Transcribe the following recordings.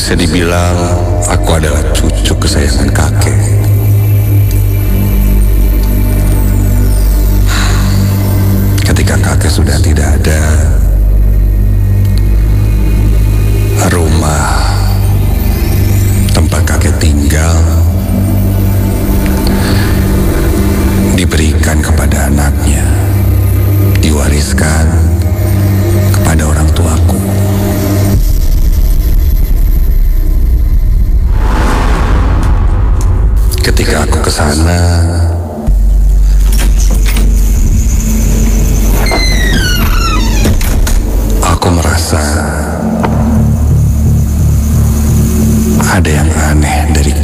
Bisa dibilang aku adalah cucu kesayangan kakek. Ketika kakek sudah tidak ada, rumah tempat kakek tinggal diberikan kepada anaknya, diwariskan kepada orang tuaku. Ketika aku ke sana, aku merasa ada yang aneh dari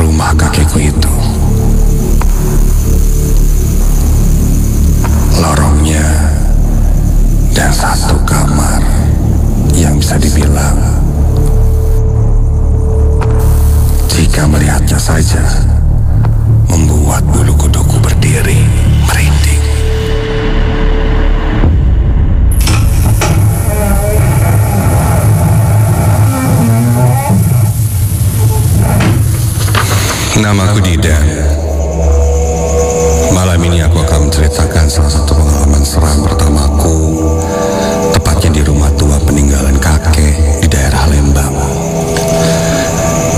rumah kakekku itu. Lorongnya dan satu kamar yang bisa dibilang, jika melihatnya saja membuat bulu kuduku berdiri merinding. Namaku Didan. Malam ini aku akan menceritakan salah satu pengalaman seram pertamaku, tepatnya di rumah tua peninggalan kakek di daerah Lembang.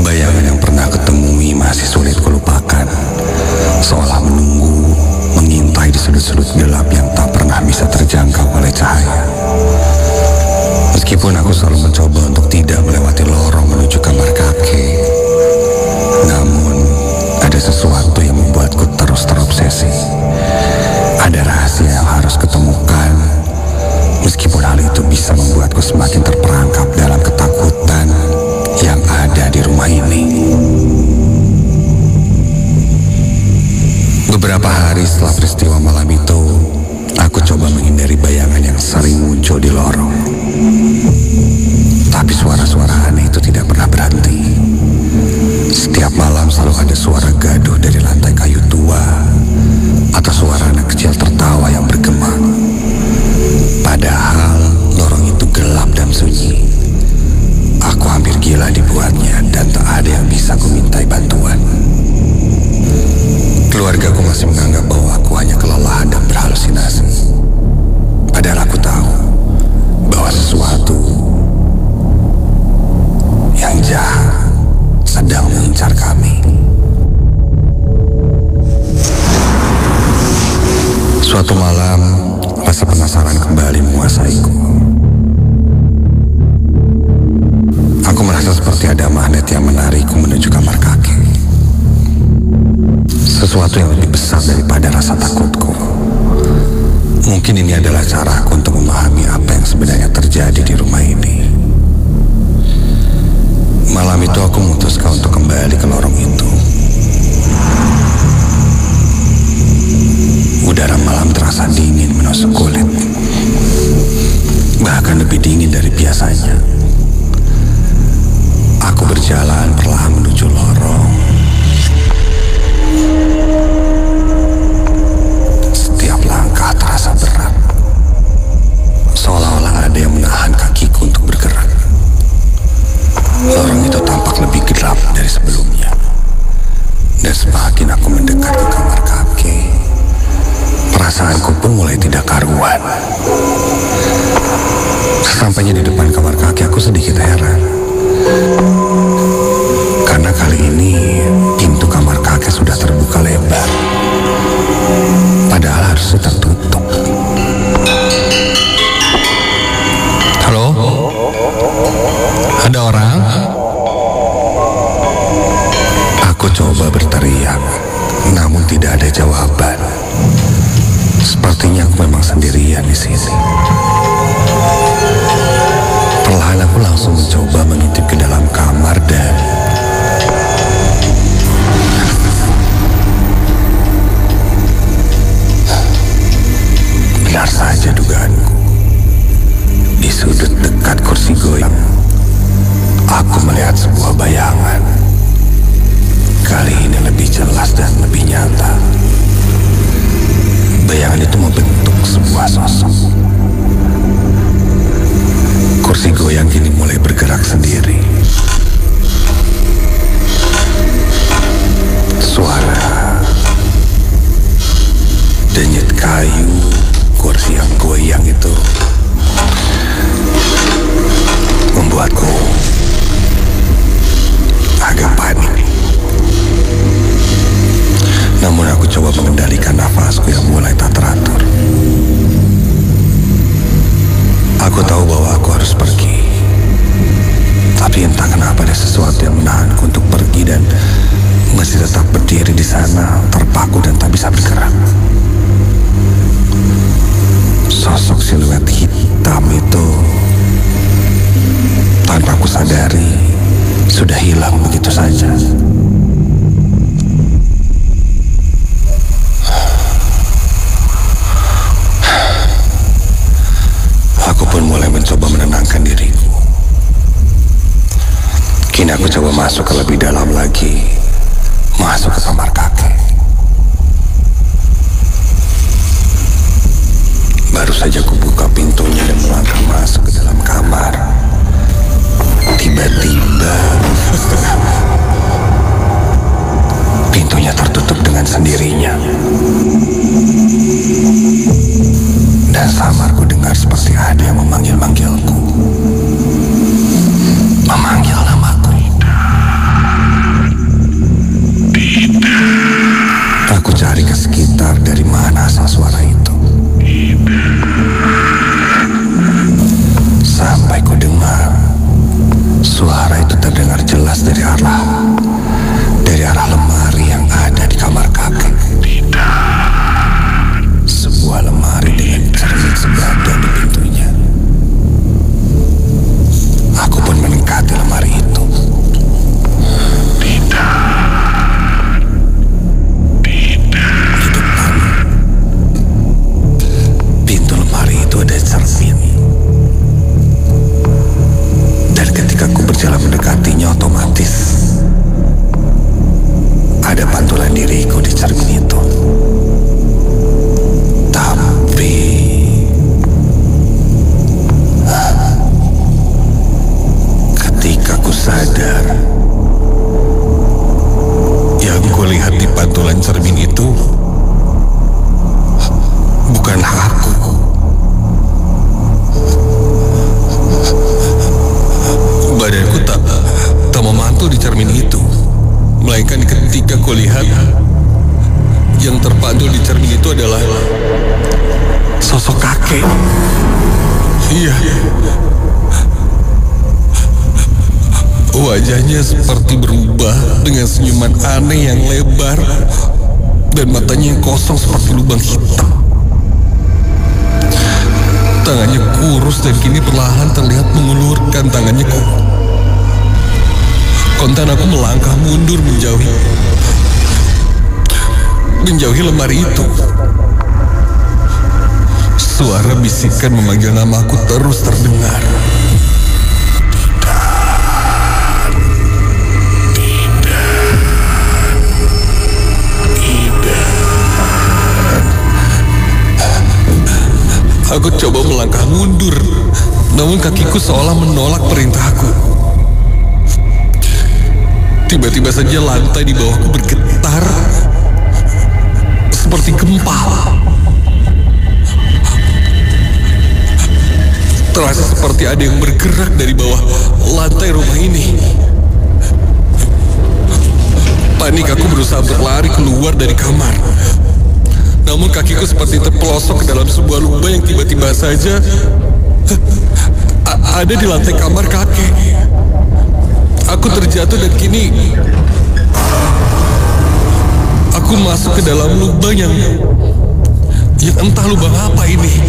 Bayangan yang pernah kutemui masih sulit kulupakan, seolah menunggu, mengintai di sudut-sudut gelap yang tak pernah bisa terjangkau oleh cahaya. Meskipun aku selalu mencoba untuk tidak melewati lorong menuju kamar kakek, namun ada sesuatu yang membuatku terus terobsesi. Ada rahasia yang harus kutemukan, meskipun hal itu bisa membuatku semakin terperangkap dalam ketakutan yang ada di rumah ini. Beberapa hari setelah peristiwa malam itu, aku coba menghindari bayangan yang sering muncul di lorong. Tapi suara-suara aneh itu tidak pernah berhenti. Setiap malam selalu ada suara gaduh dari lantai kayu tua, atau suara anak kecil tertawa yang bergema. Padahal lorong itu gelap dan sunyi. Aku hampir gila dibuatnya dan tak ada yang bisa kumintai bantuan. Keluargaku masih menganggap bahwa aku hanya kelelahan dan berhalusinasi. Padahal aku tahu bahwa sesuatu yang jahat sedang mengincar kami. Suatu malam, rasa penasaran kembali menguasaiku. Aku merasa seperti ada magnet yang menarikku menuju kamar kakek. Sesuatu yang lebih besar daripada rasa takutku. Mungkin ini adalah caraku untuk memahami apa yang sebenarnya terjadi di rumah ini. Malam itu aku memutuskan untuk kembali ke lorong itu. Udara malam terasa dingin menusuk kulit. Bahkan lebih dingin dari biasanya. Aku berjalan perlahan menuju lorong. Setiap langkah terasa berat, seolah-olah ada yang menahan kakiku untuk bergerak. Lorong itu tampak lebih gelap dari sebelumnya. Dan semakin aku mendekat ke kamar kakek, perasaanku pun mulai tidak karuan. Sesampainya di depan kamar kakek, aku sedikit heran. Karena kali ini pintu kamar kakek sudah terbuka lebar, padahal harusnya tertutup. Halo? Ada orang? Aku coba berteriak, namun tidak ada jawaban. Sepertinya aku memang sendirian di sini. Perlahan aku langsung mencoba mengintip ke dalam kamar dan benar saja dugaanku. Di sudut dekat kursi goyang, aku melihat sebuah bayangan. Kali ini lebih jelas dan lebih nyata. Bayangan itu membentuk sebuah sosok. Kursi goyang kini mulai bergerak bergerak sendiri. Suara denyut kayu kursi yang goyang itu membuatku agak panik. Namun aku coba mengendalikan nafasku yang mulai tak teratur. Aku tahu bahwa aku harus pergi, tapi entah kenapa ada sesuatu yang menahanku untuk pergi dan masih tetap berdiri di sana, terpaku dan tak bisa bergerak. Sosok siluet hitam itu tanpa aku sadari sudah hilang begitu saja. Aku pun mulai mencoba menenangkan diriku. Kini aku coba masuk ke lebih dalam lagi, masuk ke kamar kakek. Baru saja aku buka pintunya dan melangkah masuk ke dalam kamar. Tiba-tiba pintunya tertutup dengan sendirinya. Dan samar ku dengar seperti ada yang memanggil-manggilku. Memanggil namaku. Aku cari ke sekitar dari mana asal suara itu. Sampai ku dengar suara itu terdengar jelas dari arah lemari yang ada di kamar kakek. Sebuah lemari dengan cermin sebadan di pintunya. Aku pun mendekati lemari itu. Di depan pintu lemari itu ada cermin. Dan ketika aku berjalan mendekatinya, otomatis ada pantulan diriku di cermin itu. Tapi ketika ku sadar, yang kulihat di pantulan cermin itu bukanlah aku. Badanku tak memantul di cermin itu, melainkan ketika kulihat yang terpantul di cermin itu adalah sosok kakek. Iya. Wajahnya seperti berubah dengan senyuman aneh yang lebar dan matanya yang kosong seperti lubang hitam. Tangannya kurus dan kini perlahan terlihat mengulurkan tangannya ke kontan. Aku melangkah mundur menjauhi lemari itu. Suara bisikan memanggil namaku terus terdengar. Aku coba melangkah mundur, namun kakiku seolah menolak perintahku. Tiba-tiba saja lantai di bawahku bergetar seperti gempa. Terasa seperti ada yang bergerak dari bawah lantai rumah ini. Panik, aku berusaha berlari keluar dari kamar. Namun kakiku seperti terpelosok ke dalam sebuah lubang yang tiba-tiba saja ada di lantai kamar kakek. Aku terjatuh dan kini aku masuk ke dalam lubang yang entah lubang apa ini.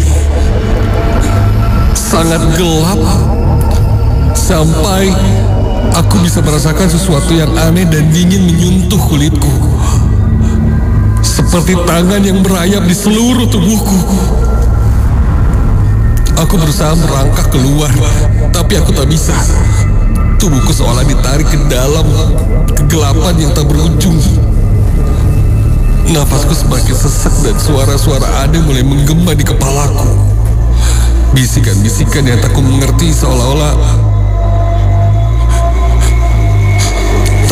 Sangat gelap sampai aku bisa merasakan sesuatu yang aneh dan dingin menyentuh kulitku. Seperti tangan yang merayap di seluruh tubuhku. Aku berusaha merangkak keluar, tapi aku tak bisa. Tubuhku seolah ditarik ke dalam kegelapan yang tak berujung. Nafasku semakin sesak dan suara-suara aneh mulai menggema di kepalaku. Bisikan-bisikan yang tak ku mengerti seolah-olah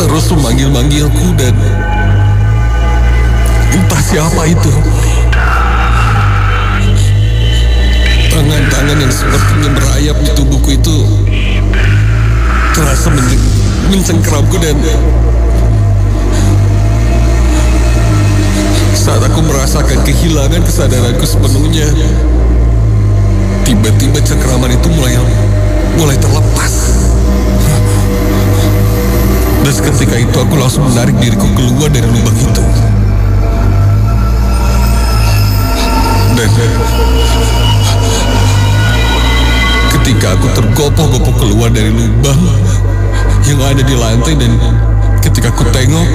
terus memanggil-manggilku dan entah siapa itu. Tangan-tangan yang sepertinya merayap di tubuhku itu terasa mencengkeramku dan saat aku merasakan kehilangan kesadaranku sepenuhnya, tiba-tiba cengkeraman itu mulai terlepas. Dan seketika itu aku langsung menarik diriku keluar dari lubang itu. Dan ketika aku tergopoh-gopoh keluar dari lubang yang ada di lantai, dan ketika aku tengok,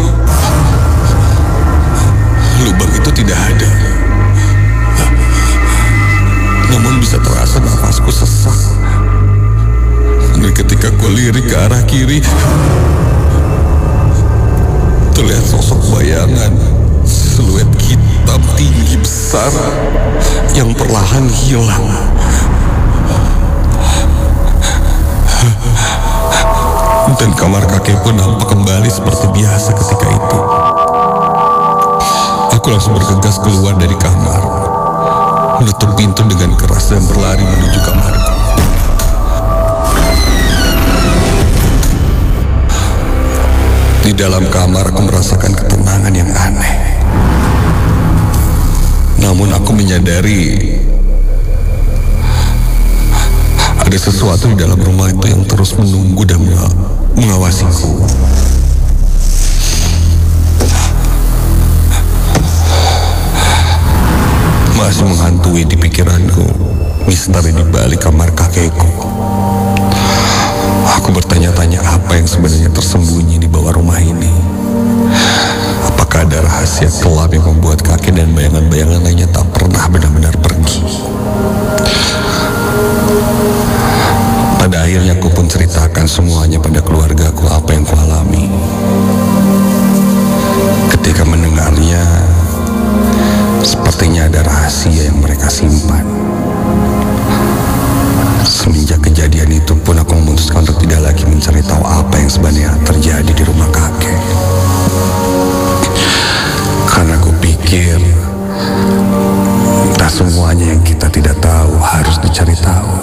lubang itu tidak ada. Namun bisa terasa nafasku sesak. Dan ketika aku lirik ke arah kiri, terlihat sosok bayangan siluet hitam tinggi besar yang perlahan hilang. Dan kamar kakek pun nampak kembali seperti biasa ketika itu. Aku langsung bergegas keluar dari kamar, menutup pintu dengan keras dan berlari menuju kamarku. Di dalam kamar aku merasakan ketenangan yang aneh. Namun aku menyadari ada sesuatu di dalam rumah itu yang terus menunggu dan mengawasiku. Masih menghantui di pikiranku misteri di balik kamar kakekku. Aku bertanya-tanya apa yang sebenarnya tersembunyi di bawah rumah ini. Apakah ada rahasia kelam yang membuat kakek dan bayangan-bayangan lainnya tak pernah benar-benar pergi? Pada akhirnya aku pun ceritakan semuanya pada keluargaku apa yang kualami. Ketika mendengarnya, sepertinya ada rahasia yang mereka simpan. Semenjak kejadian itu pun aku memutuskan untuk tidak lagi mencari tahu apa yang sebenarnya terjadi di rumah kakek. Karena aku pikir tak semuanya yang kita tidak tahu harus dicari tahu.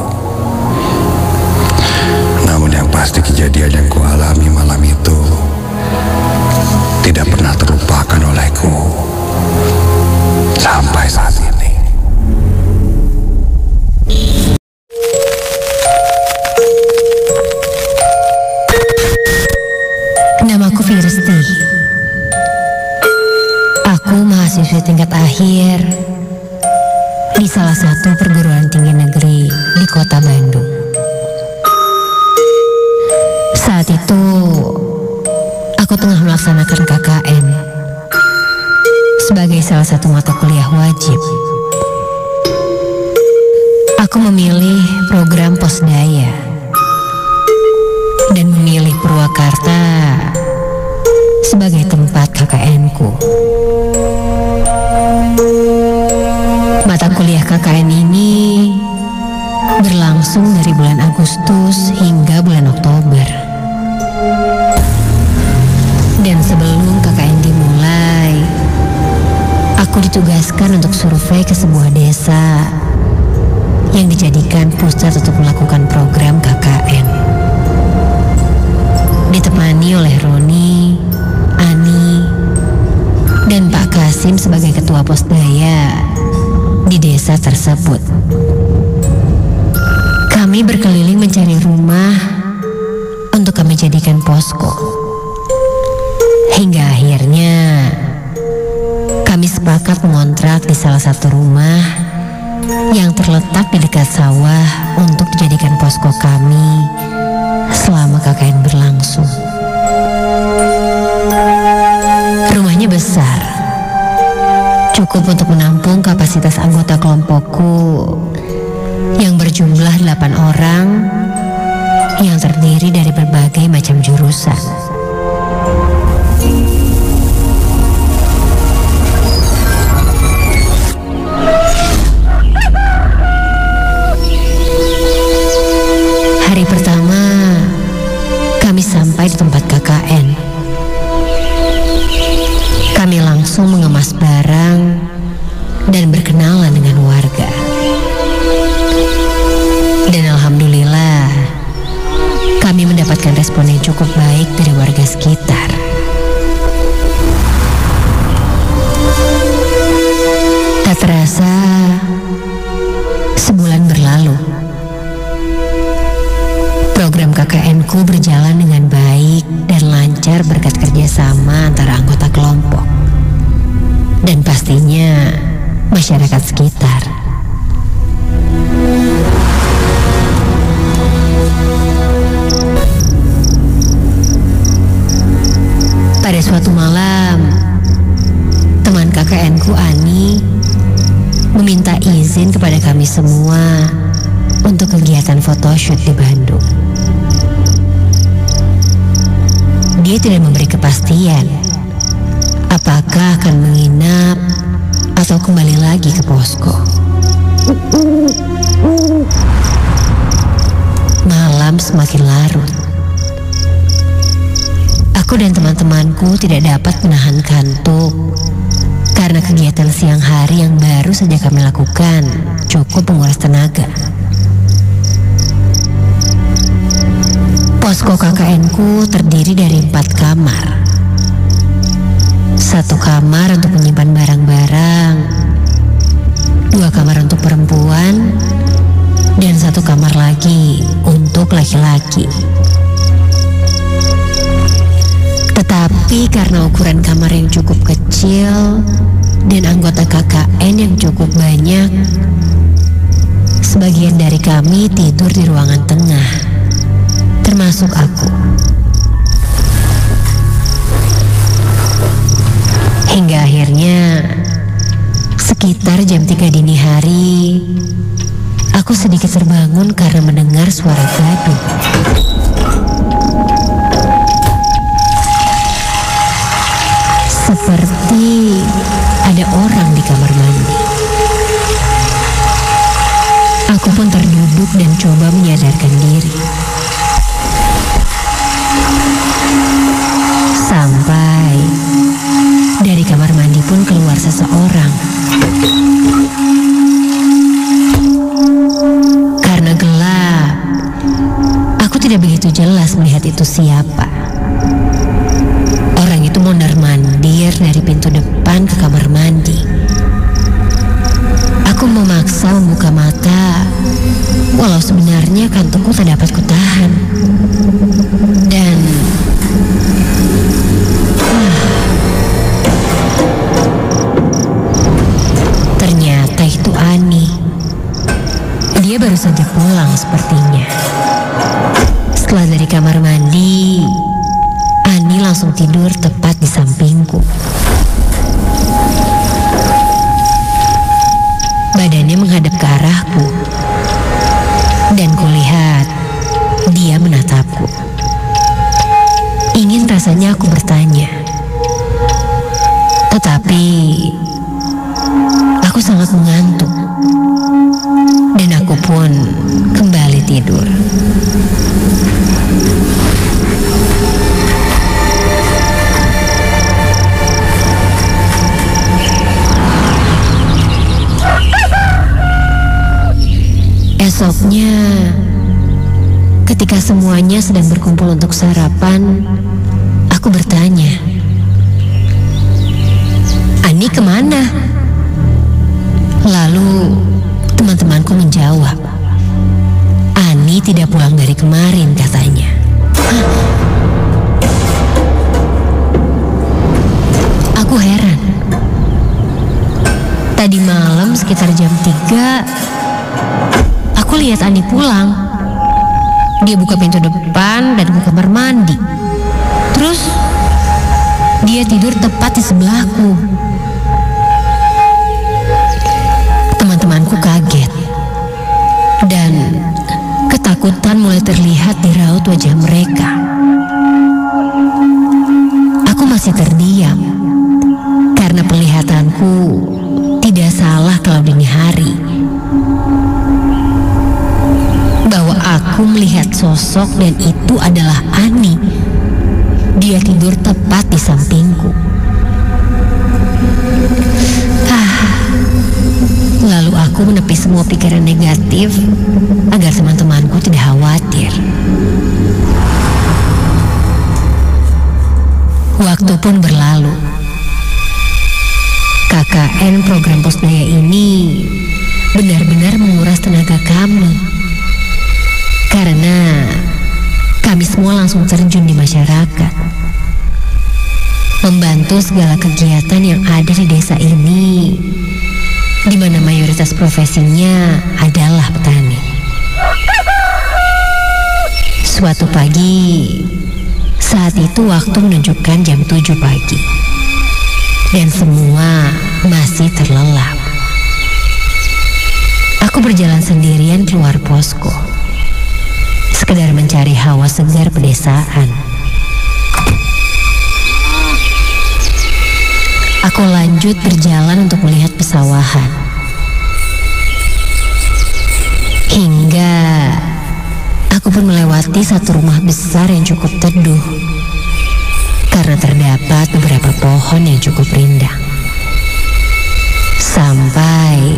Namun yang pasti kejadian yang kualami malam itu tidak pernah terlupakan olehku sampai saat ini. Namaku Firsti. Aku mahasiswa tingkat akhir di salah satu perguruan tinggi negeri di kota Bandung. Saat itu aku tengah melaksanakan KKN sebagai salah satu mata kuliah wajib. Aku memilih program Posdaya dan memilih Purwakarta sebagai tempat KKN-ku. Mata kuliah KKN ini berlangsung dari bulan Agustus hingga bulan Oktober. Dan sebelum KKN dimulai, aku ditugaskan untuk survei ke sebuah desa yang dijadikan pusat untuk melakukan program KKN. Ditemani oleh Roni, Ani, dan Pak Kasim sebagai ketua Posdaya di desa tersebut. Kami berkeliling mencari rumah untuk kami jadikan posko. Hingga akhirnya kami sepakat mengontrak di salah satu rumah yang terletak di dekat sawah untuk dijadikan posko kami selama KKN berlangsung. Rumahnya besar, cukup untuk menampung kapasitas anggota kelompokku yang berjumlah 8 orang yang terdiri dari berbagai macam jurusan. Hari pertama kami sampai di tempat KKN. respon yang cukup baik dari warga sekitar. Tak terasa, sebulan berlalu. Program KKN-ku berjalan dengan baik dan lancar berkat kerjasama antara anggota kelompok dan pastinya masyarakat sekitar. Pada suatu malam, teman KKN-ku Ani meminta izin kepada kami semua untuk kegiatan photoshoot di Bandung. Dia tidak memberi kepastian apakah akan menginap atau kembali lagi ke posko. Malam semakin larut. Aku dan teman-temanku tidak dapat menahan kantuk karena kegiatan siang hari yang baru saja kami lakukan cukup menguras tenaga. Posko KKN-ku terdiri dari 4 kamar. 1 kamar untuk menyimpan barang-barang, 2 kamar untuk perempuan, dan 1 kamar lagi untuk laki-laki. Tetapi karena ukuran kamar yang cukup kecil dan anggota KKN yang cukup banyak, sebagian dari kami tidur di ruangan tengah, termasuk aku. Hingga akhirnya sekitar jam 3 dini hari, aku sedikit terbangun karena mendengar suara gaduh. Seperti ada orang di kamar mandi. Aku pun terduduk dan coba menyadarkan diri. Sampai dari kamar mandi pun keluar seseorang. Karena gelap, aku tidak begitu jelas melihat itu siapa. Orang itu mondar-mandir dari pintu depan ke kamar mandi. Aku memaksa membuka mata, walau sebenarnya kantukku tak dapat kutahan. Dan ternyata itu Ani. Dia baru saja pulang sepertinya. Setelah dari kamar mandi, Ani langsung tidur tepat di sampingku. Badannya menghadap ke arahku, dan kulihat dia menatapku. Ingin rasanya aku bertanya, tetapi aku sangat mengantuk, dan aku pun kembali tidur. Esoknya, ketika semuanya sedang berkumpul untuk sarapan, aku bertanya, "Ani kemana?" Lalu teman-temanku menjawab, "Ani tidak pulang dari kemarin," katanya. Aku heran. Tadi malam sekitar jam 3, aku lihat Ani pulang. Dia buka pintu depan dan ke kamar mandi. Terus dia tidur tepat di sebelahku. Teman-temanku kaget dan ketakutan mulai terlihat di raut wajah mereka. Aku masih terdiam karena penglihatanku tidak salah kalau dini hari. Bahwa aku melihat sosok dan itu adalah Ani. Dia tidur tepat di sampingku. Lalu aku menepis semua pikiran negatif agar teman-temanku tidak khawatir. Waktu pun berlalu. KKN program Pusdaya ini benar-benar menguras tenaga kami. Karena kami semua langsung terjun di masyarakat, membantu segala kegiatan yang ada di desa ini, di mana mayoritas profesinya adalah petani. Suatu pagi, saat itu waktu menunjukkan jam 7 pagi, dan semua masih terlelap. Aku berjalan sendirian keluar posko, sekedar mencari hawa segar pedesaan. Aku lanjut berjalan untuk melihat pesawahan. Hingga aku pun melewati satu rumah besar yang cukup teduh, karena terdapat beberapa pohon yang cukup rindang. Sampai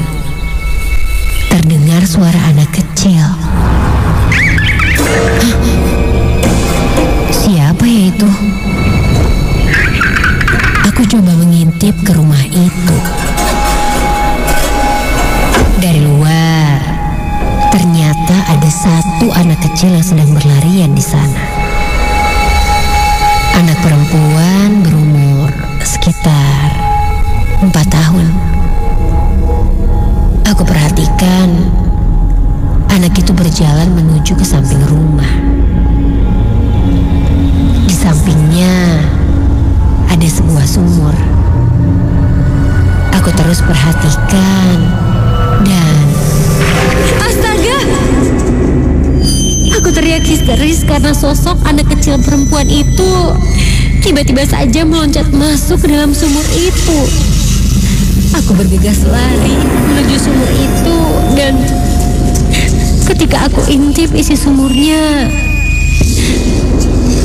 terdengar suara anak kecil. Hah? Siapa ya itu? Aku coba mengintip ke rumah itu. Dari luar, ternyata ada satu anak kecil yang sedang berlarian di sana. Anak perempuan berumur sekitar 4 tahun. Aku perhatikan anak itu berjalan menuju ke samping rumah. Di sampingnya ada sebuah sumur. Aku terus perhatikan dan astaga! Aku teriak histeris karena sosok anak kecil perempuan itu tiba-tiba saja meloncat masuk ke dalam sumur itu. Aku bergegas lari menuju sumur itu, dan ketika aku intip isi sumurnya,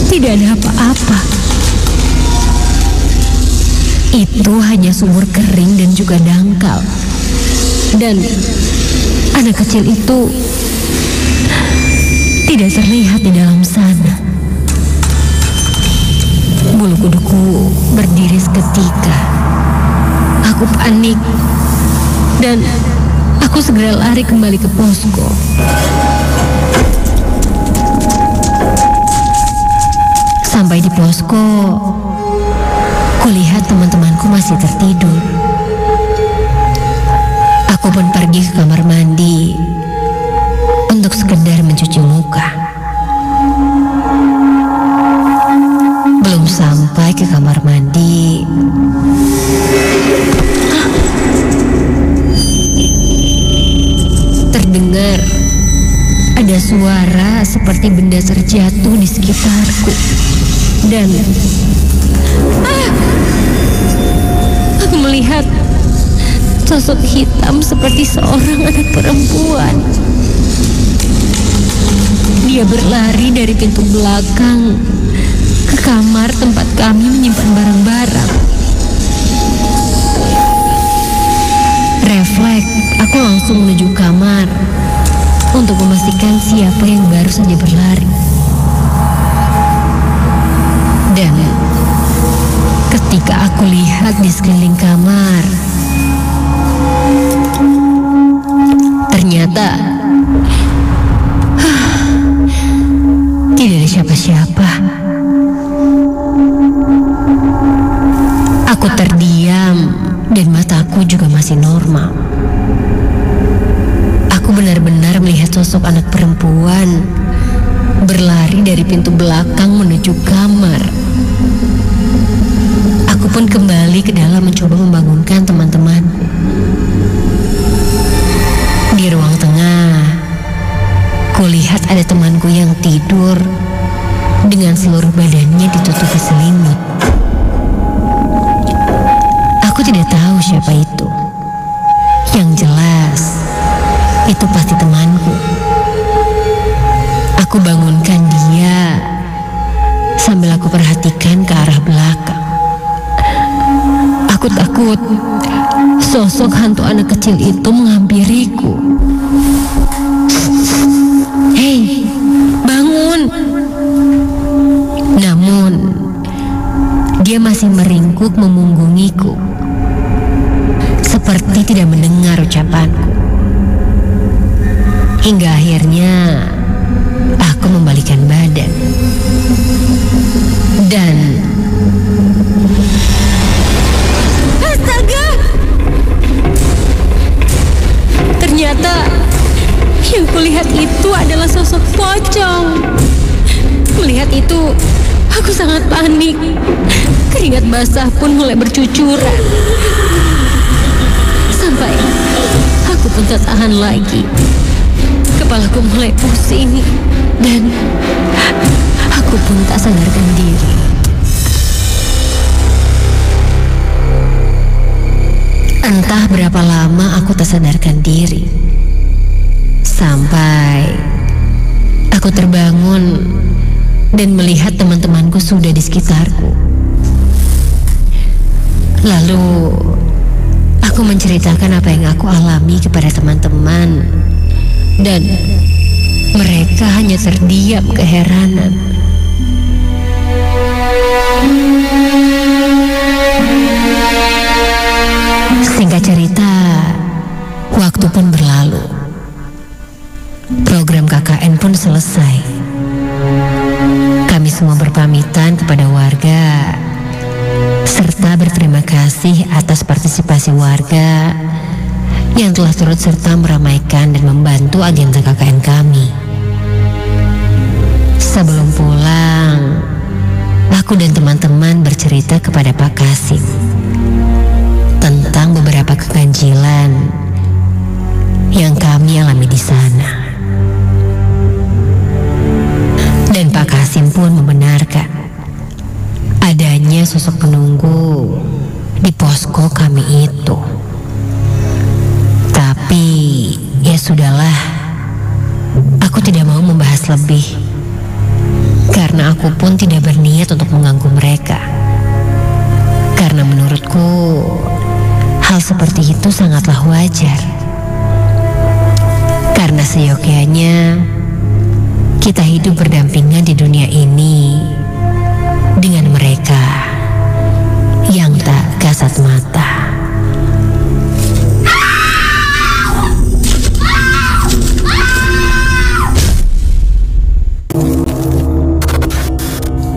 tidak ada apa-apa. Itu hanya sumur kering dan juga dangkal. Dan anak kecil itu tidak terlihat di dalam sana. Bulu kuduku berdiri seketika. Aku panik dan aku segera lari kembali ke posko. Sampai di posko, kulihat teman-temanku masih tertidur. Aku pun pergi ke kamar mandi untuk sekedar mencuci muka. Belum sampai ke kamar mandi, terdengar ada suara seperti benda terjatuh di sekitarku. Dan aku melihat sosok hitam seperti seorang anak perempuan. Dia berlari dari pintu belakang ke kamar tempat kami menyimpan barang-barang. Refleks, aku langsung menuju kamar untuk memastikan siapa yang baru saja berlari. Dan ketika aku lihat di sekeliling kamar, ternyata tidak ada siapa-siapa. Aku terdiam dan mataku juga masih normal. Aku benar-benar melihat sosok anak perempuan berlari dari pintu belakang menuju kamar. Aku pun kembali ke dalam mencoba membangunkan teman-temanku. Di ruang tengah, kulihat ada temanku yang tidur dengan seluruh badannya ditutupi selimut. Aku tidak tahu siapa itu. Yang jelas, itu pasti temanku. Aku bangunkan dia sambil aku perhatikan ke arah belakang. Aku takut sosok hantu anak kecil itu menghampiriku. Hei, bangun! Namun, dia Hingga akhirnya aku membalikan badan. Dan astaga! Ternyata yang kulihat itu adalah sosok pocong. Melihat itu, aku sangat panik. Keringat basah pun mulai bercucuran. Sampai aku pun tak tahan lagi. Kepalaku mulai pusing dan aku pun tak sadarkan diri. Entah berapa lama aku tak sadarkan diri. Sampai aku terbangun dan melihat teman-temanku sudah di sekitarku. Lalu aku menceritakan apa yang aku alami kepada teman-teman. Dan mereka hanya terdiam keheranan. Singkat cerita, waktu pun berlalu. Program KKN pun selesai. Kami semua berpamitan kepada warga serta berterima kasih atas partisipasi warga yang telah turut serta meramaikan dan membantu agenda KKN kami. Sebelum pulang, aku dan teman-teman bercerita kepada Pak Kasim tentang beberapa keganjilan yang kami alami di sana. Dan Pak Kasim pun membenarkan adanya sosok penunggu di posko kami itu. Tapi ya sudahlah, aku tidak mau membahas lebih karena aku pun tidak berniat untuk mengganggu mereka. Karena menurutku hal seperti itu sangatlah wajar. Karena seyogyanya kita hidup berdampingan di dunia ini dengan mereka yang tak kasat mata.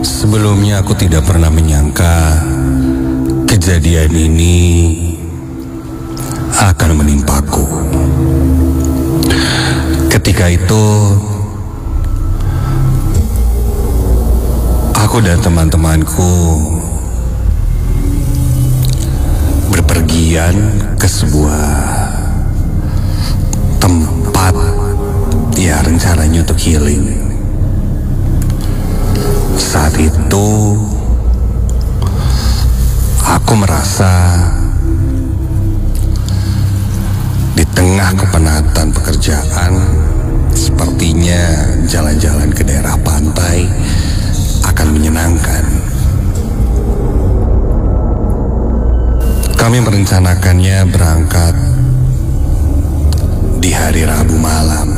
Sebelumnya aku tidak pernah menyangka kejadian ini akan menimpaku. Ketika itu aku dan teman-temanku berpergian ke sebuah tempat ya rencananya untuk healing. Saat itu aku merasa di tengah kepenatan pekerjaan, sepertinya jalan-jalan ke daerah pantai akan menyenangkan. Kami merencanakannya berangkat di hari Rabu malam.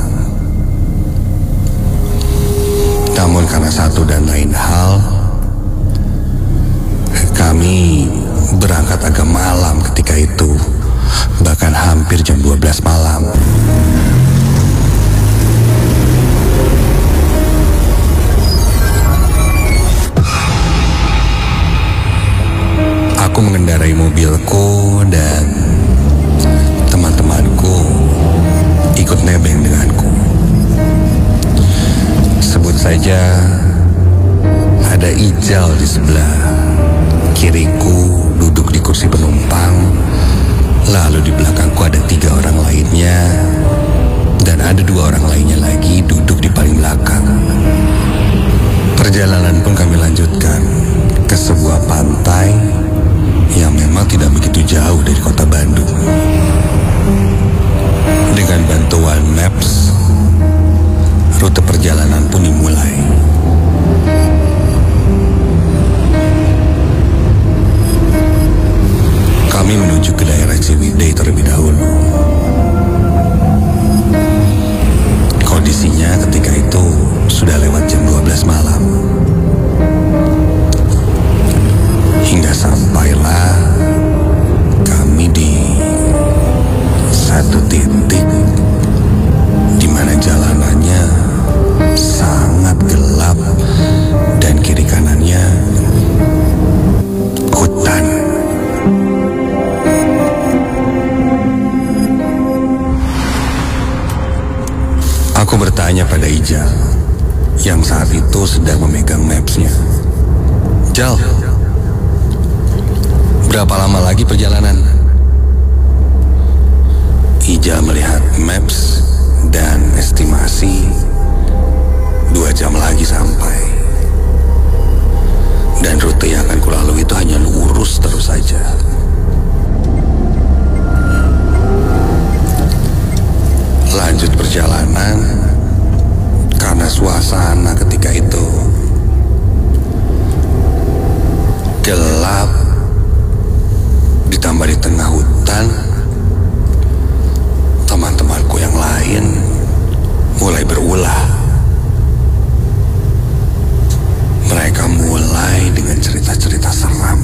Namun karena satu dan lain hal, kami berangkat agak malam ketika itu, bahkan hampir jam 12 malam. Aku mengendarai mobilku dan teman-temanku ikut nebeng denganku. Sebut saja ada Ijal di sebelah kiriku duduk di kursi penumpang, lalu di belakangku ada 3 orang lainnya dan ada 2 orang lainnya lagi duduk di paling belakang. Perjalanan pun kami lanjutkan ke sebuah pantai yang memang tidak begitu jauh dari kota Bandung. Dengan bantuan maps, rute perjalanan pun dimulai. Kami menuju ke daerah Ciwidey terlebih dahulu. Kondisinya ketika itu sudah lewat jam 12 malam. Hingga sampailah kami di satu titik Aku bertanya pada Ijal yang saat itu sedang memegang mapsnya. Jal, berapa lama lagi perjalanan? Ijal melihat maps dan estimasi 2 jam lagi sampai. Dan rute yang akan kulalui itu hanya lurus terus saja. Lanjut perjalanan karena suasana ketika itu gelap, ditambah di tengah hutan. Teman-temanku yang lain mulai berulah. Mereka mulai dengan cerita-cerita seram.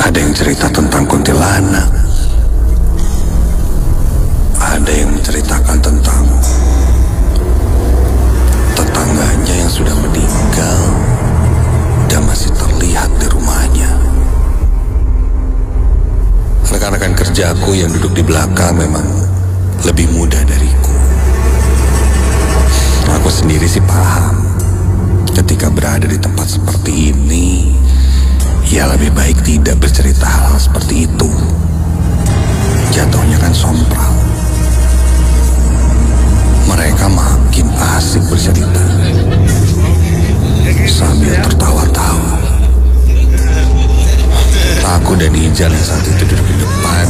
Ada yang cerita tentang kuntilanak, ada yang menceritakan tentang tetangganya yang sudah meninggal dan masih terlihat di rumahnya. Rekan-rekan kerjaku yang duduk di belakang memang lebih muda dariku. Aku sendiri sih paham, ketika berada di tempat seperti ini, ya lebih baik tidak bercerita hal seperti itu. Jatuhnya kan sompral. Mereka makin asik bercerita sambil tertawa-tawa. Aku dan Ijal yang saat itu duduk di depan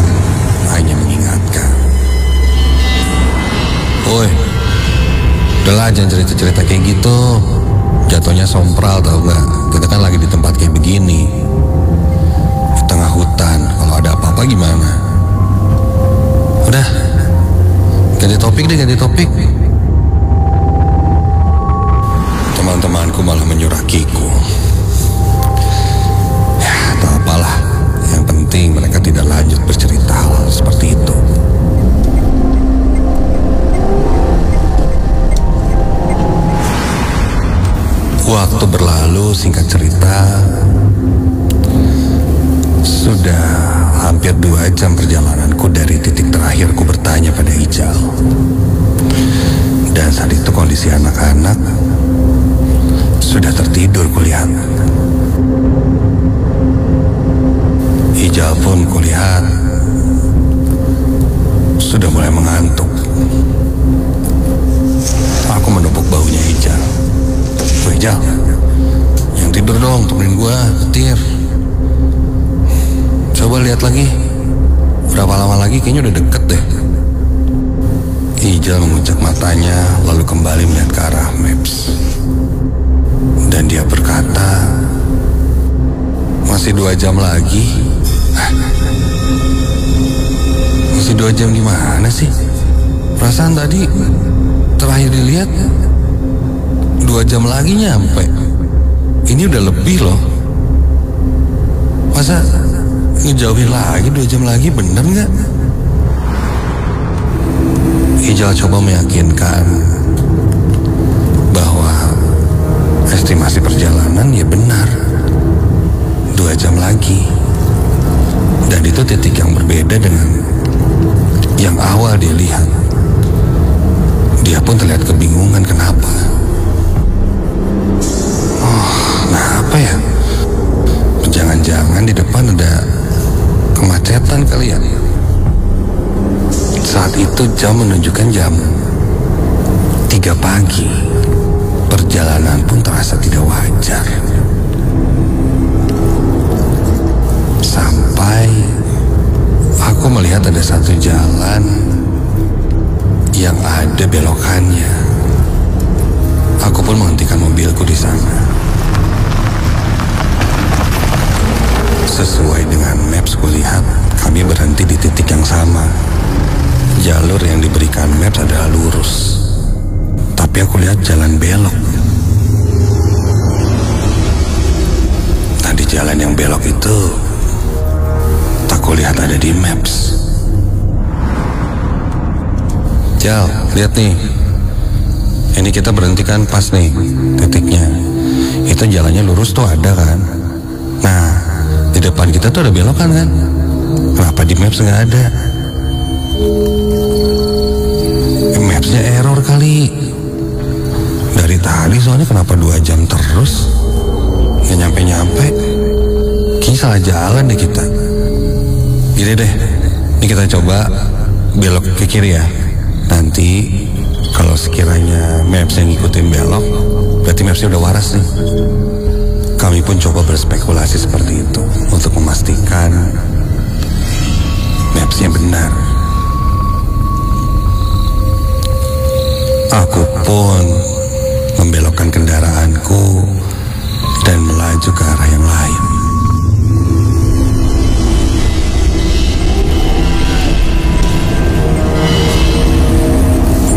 hanya mengingatkan, "Woi, udahlah jangan cerita-cerita kayak gitu. Jatuhnya sompral tau gak? Kita kan lagi di tempat kayak begini, di tengah hutan. Kalau ada apa-apa gimana? Udah, ganti topik deh, ganti topik." Teman-temanku malah menyurakiku. Ya, tak apalah. Yang penting mereka tidak lanjut bercerita hal seperti itu. Waktu berlalu, singkat cerita, sudah hampir 2 jam perjalananku dari titik terakhir ku bertanya pada Ijal. Dan saat itu kondisi anak-anak sudah tertidur kulihat. Ijal pun kulihat sudah mulai mengantuk. Aku menepuk bahunya Ijal. "Woi Jal, yang tidur dong, temenin gua petir. Coba lihat lagi, berapa lama lagi, kayaknya udah deket deh." Ijal mengucap matanya lalu kembali melihat ke arah maps. Dan dia berkata, "Masih 2 jam lagi." Masih 2 jam gimana sih? Perasaan tadi terakhir dilihat 2 jam lagi nyampe. Ini udah lebih loh. Masa ngejauhin lagi 2 jam lagi, bener gak? Ijal coba meyakinkan bahwa estimasi perjalanan ya benar, 2 jam lagi. Dan itu titik yang berbeda dengan yang awal dia lihat. Dia pun terlihat kebingungan kenapa. Kenapa ya? Jangan-jangan di depan ada kemacetan kali ya? Saat itu jam menunjukkan jam 3 pagi. Perjalanan pun terasa tidak wajar. Sampai aku melihat ada satu jalan yang ada belokannya. Aku pun menghentikan mobilku di sana. Sesuai dengan maps kulihat, kami berhenti di titik yang sama. Jalur yang diberikan maps adalah lurus, tapi aku lihat jalan belok. Nah, di jalan yang belok itu tak kulihat ada di maps. Jal, lihat nih. Ini kita berhentikan pas nih titiknya. Itu jalannya lurus tuh ada kan? Nah, di depan kita tuh ada belokan kan? Kenapa di maps nggak ada? Mapsnya error kali. Dari tadi soalnya kenapa 2 jam terus nggak nyampe-nyampe. Kayaknya salah jalan deh kita. Gini deh, ini kita coba belok ke kiri ya. Nanti kalau sekiranya Mapsnya ngikutin belok, berarti Mapsnya udah waras nih. Kami pun coba berspekulasi seperti itu untuk memastikan Mapsnya benar. Aku pun membelokkan kendaraanku dan melaju ke arah yang lain.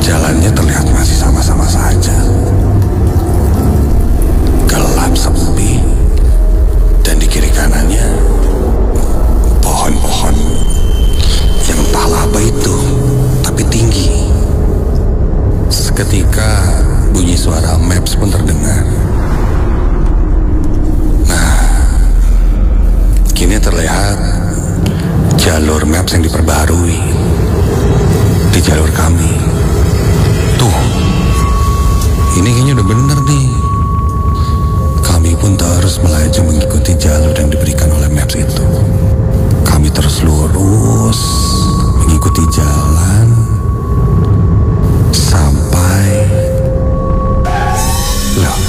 Jalannya terlihat masih sama-sama saja. Gelap sepi, dan di kiri kanannya pohon-pohon yang entahlah apa itu, tapi tinggi. Seketika bunyi suara Maps pun terdengar. Nah, kini terlihat jalur Maps yang diperbarui di jalur kami. Tuh, ini kayaknya udah bener nih. Kami pun terus melaju mengikuti jalur yang diberikan oleh Maps itu. Kami terus lurus mengikuti jalan sampai... Loh,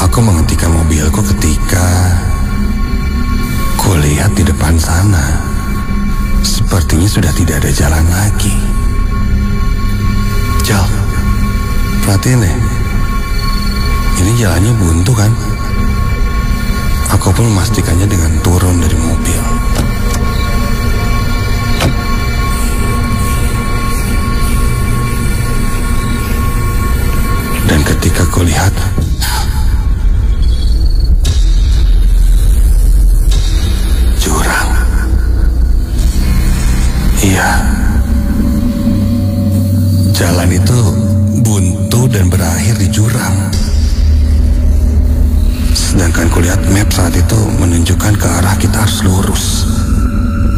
aku menghentikan mobilku ketika kulihat di depan sana sepertinya sudah tidak ada jalan lagi. Jal, perhatiin deh. Ini jalannya buntu kan? Aku pun memastikannya dengan turun dari mobil. Dan ketika kulihat, jurang. Iya. Jalan itu buntu dan berakhir di jurang. Sedangkan kulihat map saat itu menunjukkan ke arah kita harus lurus.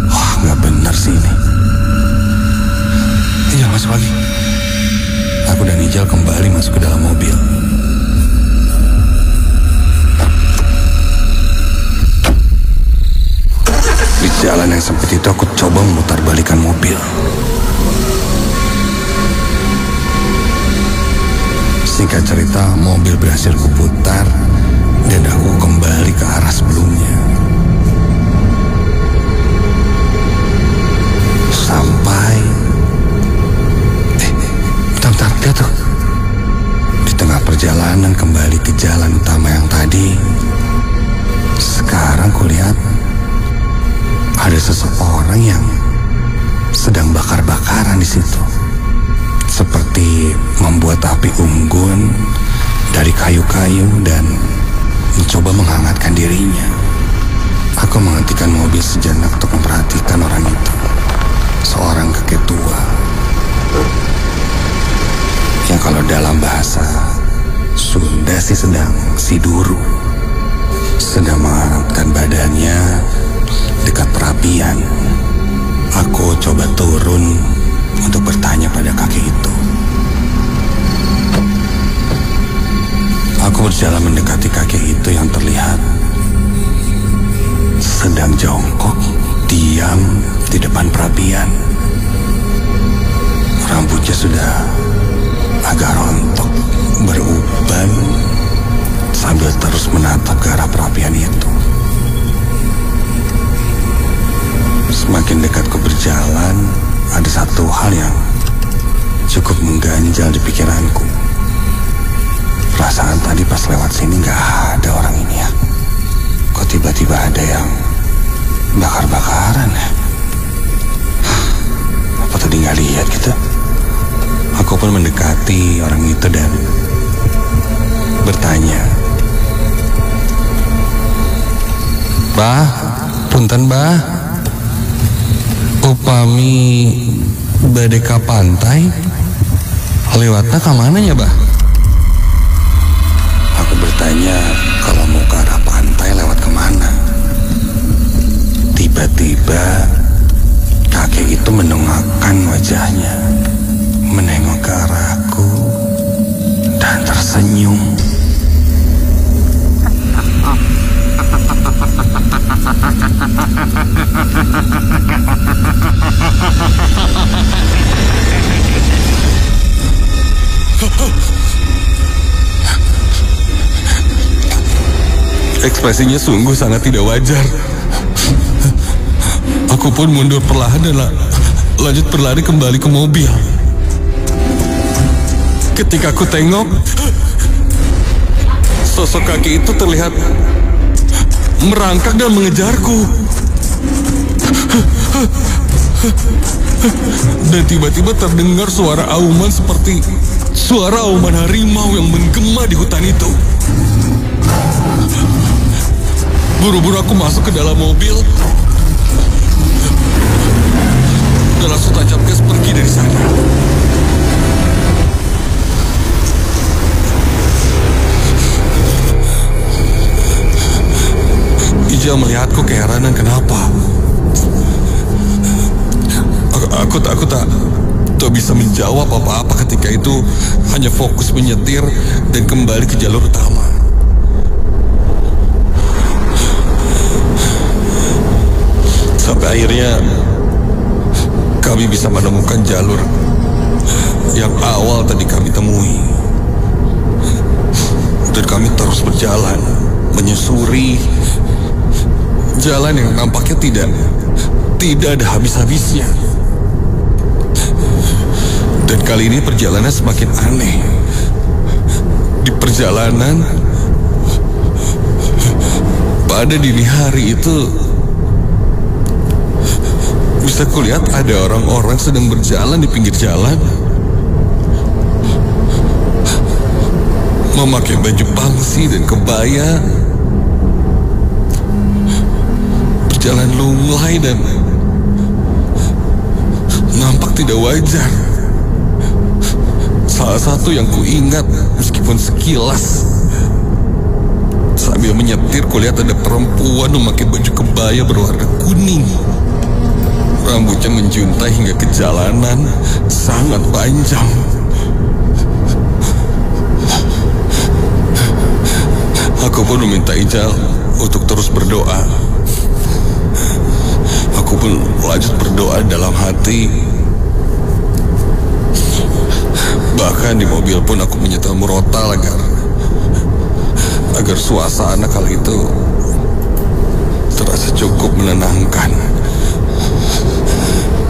Wah, nggak benar sih ini. Ijal masuk lagi. Aku dan Ijal kembali masuk ke dalam mobil. Di jalan yang sempit itu aku coba memutarbalikkan mobil. Singkat cerita, mobil berhasil kuputar dan aku kembali ke arah sebelumnya. Sampai... bentar, lihat tuh. Di tengah perjalanan kembali ke jalan utama yang tadi, sekarang kulihat ada seseorang yang sedang bakar-bakaran di situ. Seperti membuat api unggun dari kayu-kayu dan mencoba menghangatkan dirinya. Aku menghentikan mobil sejenak untuk memperhatikan orang itu. Seorang kakek tua yang kalau dalam bahasa Sunda sih sedang siduru, sedang menghangatkan badannya dekat perapian. Aku coba turun untuk bertanya pada kakek itu. Aku berjalan mendekati kakek itu yang terlihat sedang jongkok, diam di depan perapian. Rambutnya sudah agak rontok, beruban, sambil terus menatap ke arah perapian itu. Semakin dekat ku berjalan, ada satu hal yang cukup mengganjal di pikiranku. Perasaan tadi pas lewat sini gak ada orang ini ya. Kok tiba-tiba ada yang bakar-bakaran ya? Apa tadi gak lihat gitu? Aku pun mendekati orang itu dan bertanya, "Bah, punten bah, upami bade ka pantai, lewatnya ke mananya bah?" Aku bertanya kalau mau ke arah pantai lewat kemana. Tiba-tiba Kakek itu mendongakkan wajahnya, menengok ke arahku, dan tersenyum. Ekspresinya sungguh sangat tidak wajar. Aku pun mundur perlahan dan lanjut berlari kembali ke mobil. Ketika aku tengok, sosok kakek itu terlihat merangkak dan mengejarku. Dan tiba-tiba terdengar suara auman seperti suara auman harimau yang menggema di hutan itu. Buru-buru aku masuk ke dalam mobil dan langsung tancap gas pergi dari sana. Ijal melihatku keheranan kenapa. Aku tak bisa menjawab apa-apa ketika itu, hanya fokus menyetir dan kembali ke jalur utama. Sampai akhirnya kami bisa menemukan jalur yang awal tadi kami temui. Dan kami terus berjalan, menyusuri jalan yang nampaknya tidak ada habis-habisnya. Dan kali ini perjalanan semakin aneh. Di perjalanan pada dini hari itu bisa kulihat ada orang-orang sedang berjalan di pinggir jalan, memakai baju pangsi dan kebaya, berjalan lunglai dan nampak tidak wajar. Salah satu yang kuingat meskipun sekilas, sambil menyetir kulihat ada perempuan memakai baju kebaya berwarna kuning. Rambutnya menjuntai hingga ke jalanan, sangat panjang. Aku pun meminta Ijal untuk terus berdoa. Aku pun lanjut berdoa dalam hati. Bahkan di mobil pun aku menyetel murotal agar suasana kali itu terasa cukup menenangkan.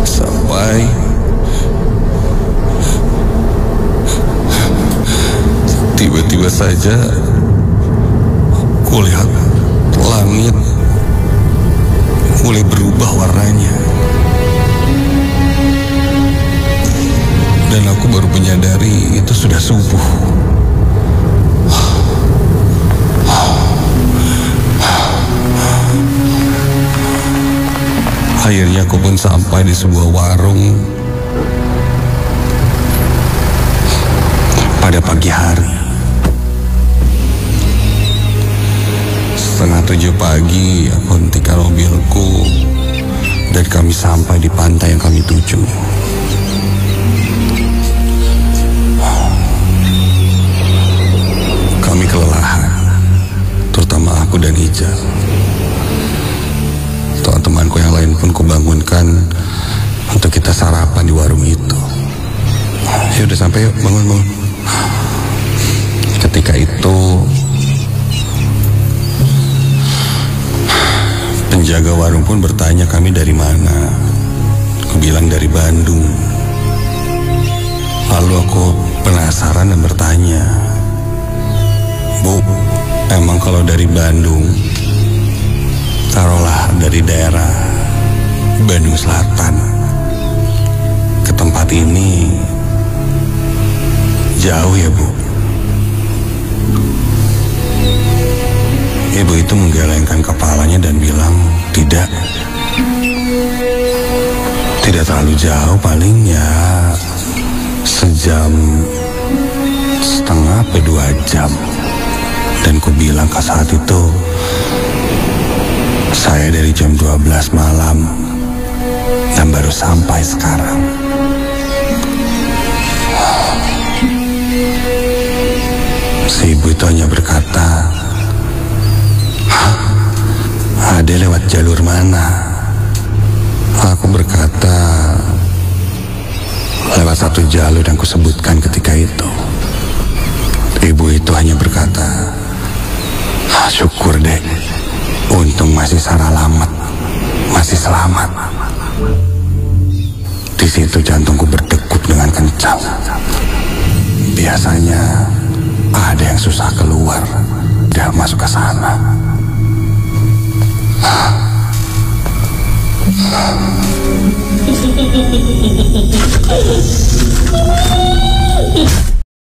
Sampai tiba-tiba saja kulihat langit mulai berubah warnanya. Dan aku baru menyadari itu sudah subuh. Akhirnya aku pun sampai di sebuah warung pada pagi hari. 6:30 pagi aku hentikan mobilku dan kami sampai di pantai yang kami tuju. Kami kelelahan, terutama aku dan Ijal. Teman-temanku yang lain pun kubangunkan untuk kita sarapan di warung itu. Ya udah sampai yuk, bangun. Ketika itu penjaga warung pun bertanya kami dari mana. Aku bilang dari Bandung. Lalu aku penasaran dan bertanya, "Bu, emang kalau dari Bandung, taruhlah dari daerah Bandung Selatan ke tempat ini, jauh ya Bu?" Ibu itu menggelengkan kepalanya dan bilang, tidak terlalu jauh, paling ya 1,5 sampai 2 jam. Dan ku bilang ke saat itu, saya dari jam 12 malam. Nah dan baru sampai sekarang. Si ibu itu hanya berkata, "Ade lewat jalur mana?" Aku berkata, "Lewat satu jalur yang kusebutkan ketika itu." Ibu itu hanya berkata, "Syukur dek, untung masih saralamat, masih selamat." Di situ jantungku berdegup dengan kencang. Biasanya ada yang susah keluar dan masuk ke sana.